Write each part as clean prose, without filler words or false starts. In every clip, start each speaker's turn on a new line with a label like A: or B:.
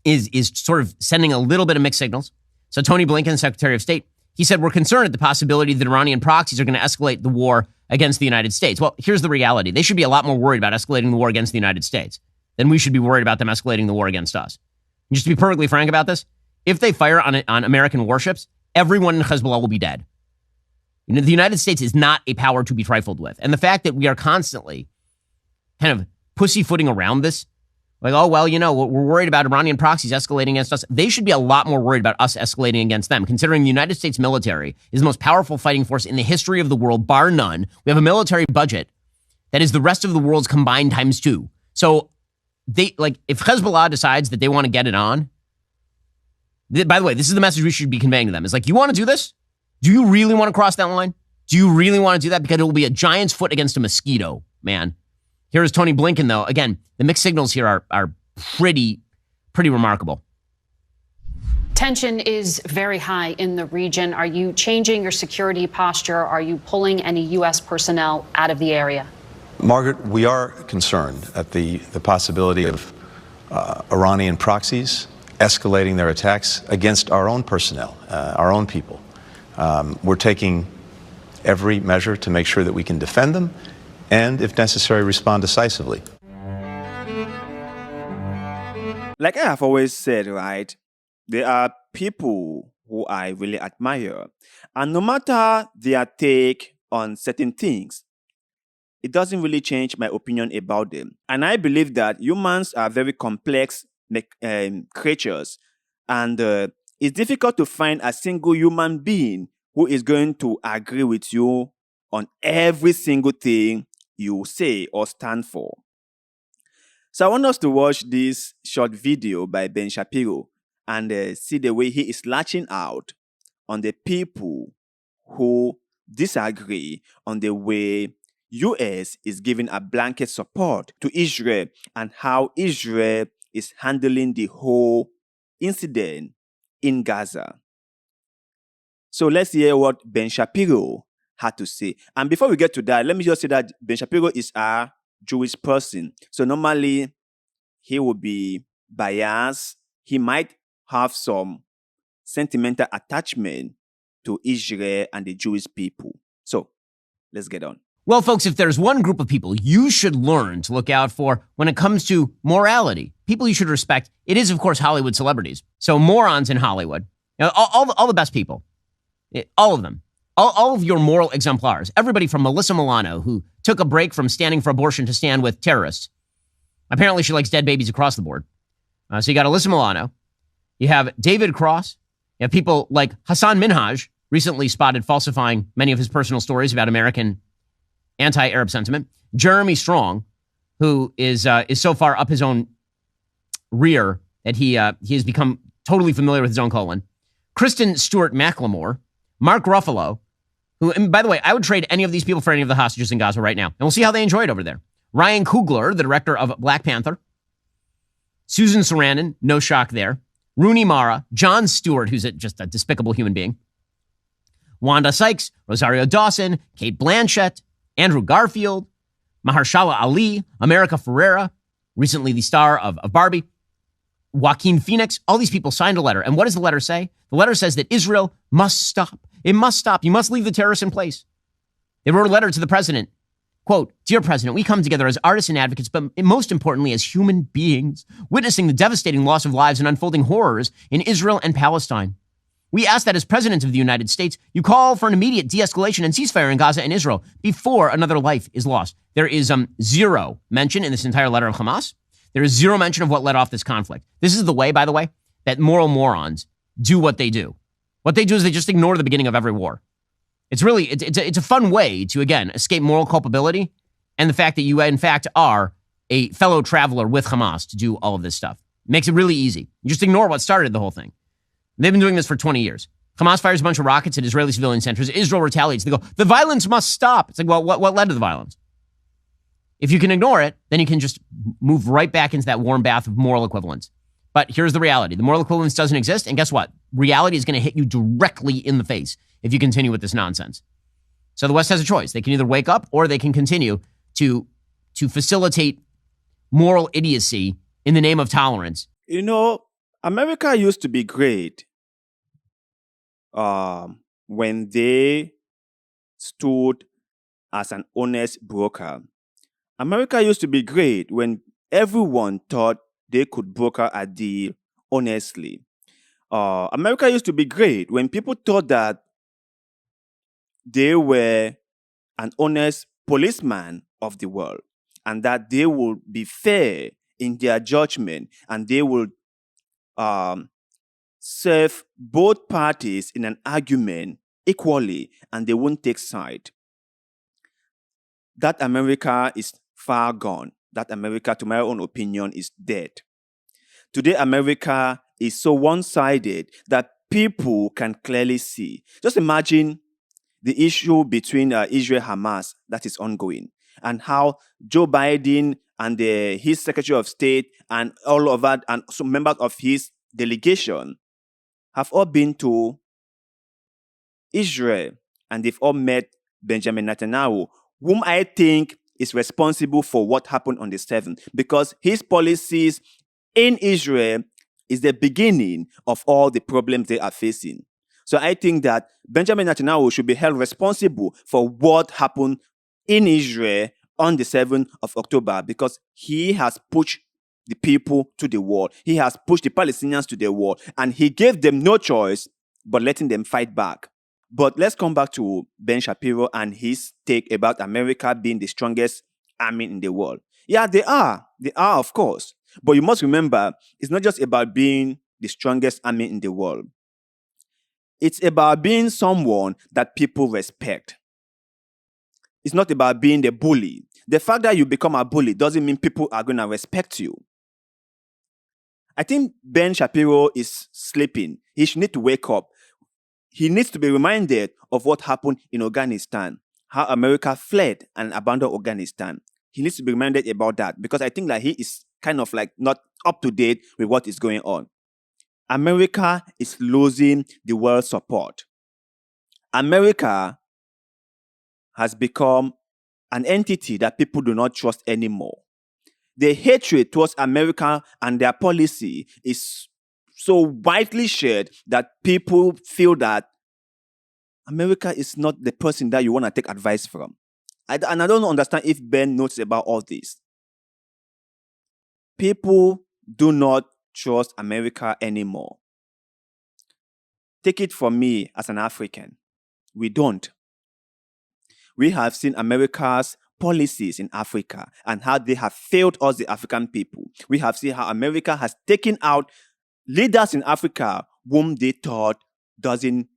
A: is sort of sending a little bit of mixed signals. So Tony Blinken, Secretary of State, he said, we're concerned at the possibility that Iranian proxies are going to escalate the war against the United States. Well, here's the reality. They should be a lot more worried about escalating the war against the United States than we should be worried about them escalating the war against us. And just to be perfectly frank about this, if they fire on American warships, everyone in Hezbollah will be dead. You know, the United States is not a power to be trifled with. And the fact that we are constantly kind of pussyfooting around this, like, oh, well, you know, we're worried about Iranian proxies escalating against us. They should be a lot more worried about us escalating against them, considering the United States military is the most powerful fighting force in the history of the world, bar none. We have a military budget that is the rest of the world's combined times two. So if Hezbollah decides that they want to get it on, by the way, this is the message we should be conveying to them. It's like, you want to do this? Do you really want to cross that line? Do you really want to do that? Because it will be a giant's foot against a mosquito, man. Here is Tony Blinken, though. Again, the mixed signals here are pretty remarkable.
B: Tension is very high in the region. Are you changing your security posture? Are you pulling any U.S. personnel out of the area?
C: Margaret, we are concerned at the possibility of Iranian proxies escalating their attacks against our own personnel, our own people. We're taking every measure to make sure that we can defend them and, if necessary, respond decisively.
D: Like I have always said, right, there are people who I really admire. And no matter their take on certain things, it doesn't really change my opinion about them. And I believe that humans are very complex creatures. And it's difficult to find a single human being who is going to agree with you on every single thing you say or stand for. So I want us to watch this short video by Ben Shapiro and see the way he is lashing out on the people who disagree on the way US is giving a blanket support to Israel and how Israel is handling the whole incident in Gaza. So let's hear what Ben Shapiro had to say. And before we get to that, let me just say that Ben Shapiro is a Jewish person. So normally he will be biased. He might have some sentimental attachment to Israel and the Jewish people. So let's get on.
A: Well, folks, if there's one group of people you should learn to look out for when it comes to morality, people you should respect, it is, of course, Hollywood celebrities. So morons in Hollywood, you know, all the best people, all of them. All of your moral exemplars, everybody from Melissa Milano, who took a break from standing for abortion to stand with terrorists. Apparently, she likes dead babies across the board. So you got Alyssa Milano. You have David Cross. You have people like Hassan Minhaj, recently spotted falsifying many of his personal stories about American anti-Arab sentiment. Jeremy Strong, who is so far up his own rear that he has become totally familiar with his own colon. Kristen Stewart McLemore. Mark Ruffalo, who, and by the way, I would trade any of these people for any of the hostages in Gaza right now. And we'll see how they enjoy it over there. Ryan Coogler, the director of Black Panther. Susan Sarandon, no shock there. Rooney Mara. Jon Stewart, who's just a despicable human being. Wanda Sykes. Rosario Dawson. Kate Blanchett. Andrew Garfield. Mahershala Ali. America Ferrera, recently the star of Barbie. Joaquin Phoenix. All these people signed a letter. And what does the letter say? The letter says that Israel must stop. It must stop. You must leave the terrorists in place. They wrote a letter to the president. Quote, "Dear President, we come together as artists and advocates, but most importantly as human beings, witnessing the devastating loss of lives and unfolding horrors in Israel and Palestine. We ask that as President of the United States, you call for an immediate de-escalation and ceasefire in Gaza and Israel before another life is lost." There is zero mention in this entire letter of Hamas. There is zero mention of what led off this conflict. This is the way, by the way, that moral morons do what they do. What they do is they just ignore the beginning of every war. It's really, it's a fun way to, again, escape moral culpability and the fact that you, in fact, are a fellow traveler with Hamas to do all of this stuff. It makes it really easy. You just ignore what started the whole thing. They've been doing this for 20 years. Hamas fires a bunch of rockets at Israeli civilian centers. Israel retaliates. They go, the violence must stop. It's like, well, what led to the violence? If you can ignore it, then you can just move right back into that warm bath of moral equivalence. But here's the reality. The moral equivalence doesn't exist. And guess what? Reality is going to hit you directly in the face if you continue with this nonsense. So the West has a choice. They can either wake up or they can continue to facilitate moral idiocy in the name of tolerance.
D: You know, America used to be great when they stood as an honest broker. America used to be great when everyone thought they could broker a deal honestly. America used to be great when people thought that they were an honest policeman of the world and that they would be fair in their judgment and they would serve both parties in an argument equally and they won't take side. That America is far gone. That America, to my own opinion, is dead. Today, America is so one-sided that people can clearly see. Just imagine the issue between Israel-Hamas that is ongoing and how Joe Biden and his Secretary of State and all of that and some members of his delegation have all been to Israel and they've all met Benjamin Netanyahu, whom I think is responsible for what happened on the 7th, because his policies in Israel is the beginning of all the problems they are facing. So I think that Benjamin Netanyahu should be held responsible for what happened in Israel on the 7th of October, because he has pushed the people to the wall. He has pushed the Palestinians to the wall, and he gave them no choice but letting them fight back. But let's come back to Ben Shapiro and his take about America being the strongest army in the world. Yeah, they are. They are, of course. But you must remember, it's not just about being the strongest army in the world. It's about being someone that people respect. It's not about being the bully. The fact that you become a bully doesn't mean people are going to respect you. I think Ben Shapiro is sleeping. He should need to wake up. He needs to be reminded of what happened in Afghanistan, how America fled and abandoned Afghanistan. He needs to be reminded about that, because I think that he is kind of like not up to date with what is going on. America is losing the world's support. America has become an entity that people do not trust anymore. The hatred towards America and their policy is so widely shared that people feel that America is not the person that you want to take advice from. And I don't understand if Ben knows about all this. People do not trust America anymore. Take it from me as an African. We don't. We have seen America's policies in Africa and how they have failed us, the African people. We have seen how America has taken out leaders in Africa whom they thought doesn't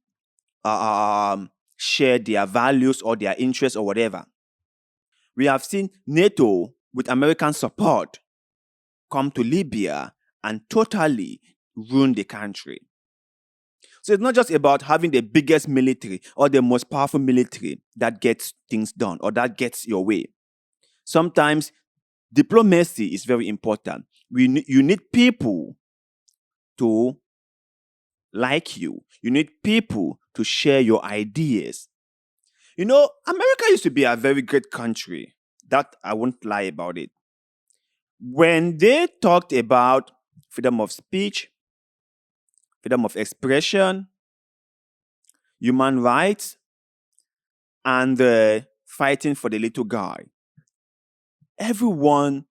D: share their values or their interests or whatever. We have seen NATO, with American support, come to Libya and totally ruin the country. So it's not just about having the biggest military or the most powerful military that gets things done or that gets your way. Sometimes diplomacy is very important. You need people to like you. You need people to share your ideas. You know, America used to be a very great country. That I won't lie about it. When they talked about freedom of speech, freedom of expression, human rights, and fighting for the little guy, everyone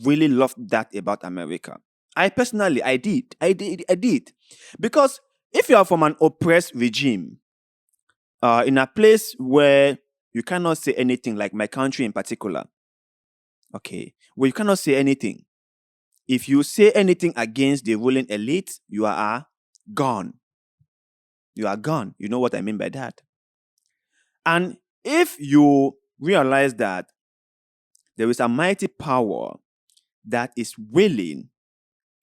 D: really loved that about America. I personally, I did. Because if you are from an oppressed regime, in a place where you cannot say anything, like my country in particular, okay, where you cannot say anything. If you say anything against the ruling elite, you are gone. You are gone. You know what I mean by that. And if you realize that there is a mighty power that is willing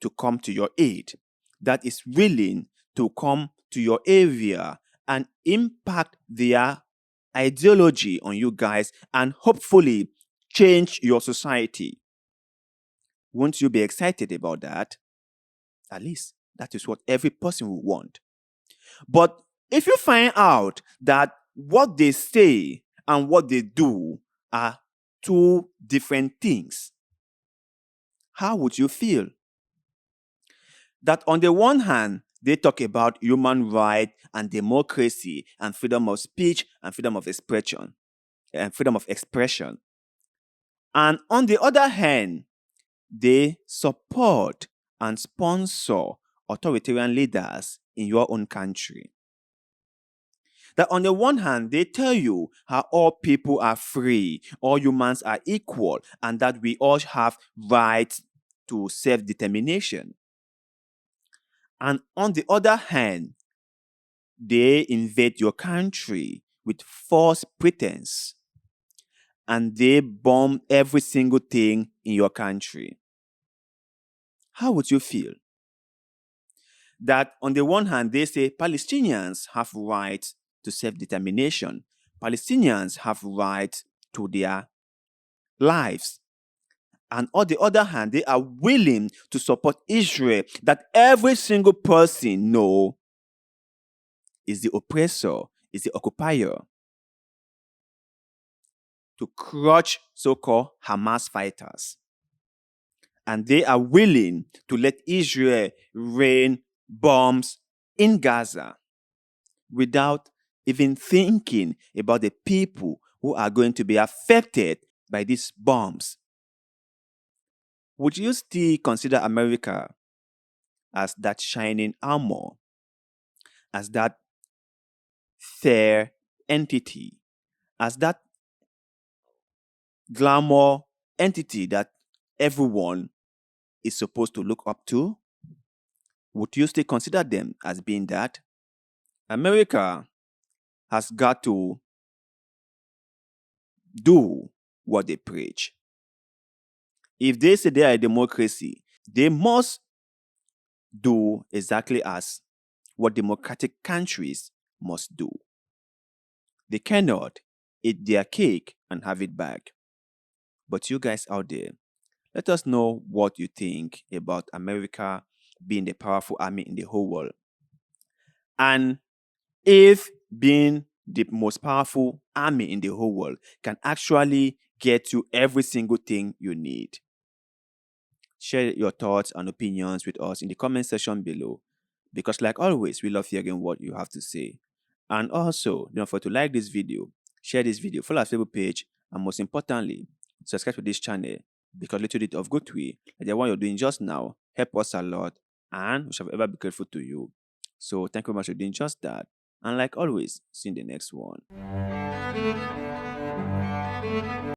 D: to come to your aid, that is willing to come to your area and impact their ideology on you guys and hopefully change your society, won't you be excited about that? At least that is what every person will want. But if you find out that what they say and what they do are two different things, how would you feel? that on the one hand, they talk about human rights and democracy and freedom of speech and freedom of expression And on the other hand, they support and sponsor authoritarian leaders in your own country. That on the one hand, they tell you how all people are free, all humans are equal, and that we all have rights to self-determination. And on the other hand, they invade your country with false pretense, and they bomb every single thing in your country. How would you feel? That on the one hand, they say Palestinians have rights to self-determination. Palestinians have rights to their lives. And on the other hand, they are willing to support Israel, that every single person know is the oppressor, is the occupier, to crush so-called Hamas fighters. And they are willing to let Israel rain bombs in Gaza without even thinking about the people who are going to be affected by these bombs. Would you still consider America as that shining armor, as that fair entity, as that glamour entity that everyone is supposed to look up to? Would you still consider them as being that? America has got to do what they preach. If they say they are a democracy, they must do exactly as what democratic countries must do. They cannot eat their cake and have it back. But you guys out there, let us know what you think about America being the powerful army in the whole world. And if being the most powerful army in the whole world can actually get you every single thing you need. Share your thoughts and opinions with us in the comment section below, because like always, we love hearing what you have to say. And also, don't forget to like this video, share this video, follow our Facebook page, and most importantly, subscribe to this channel, because little bit of good way, like the one you're doing just now, help us a lot, and we shall ever be grateful to you. So thank you very much for doing just that. And like always, see you in the next one.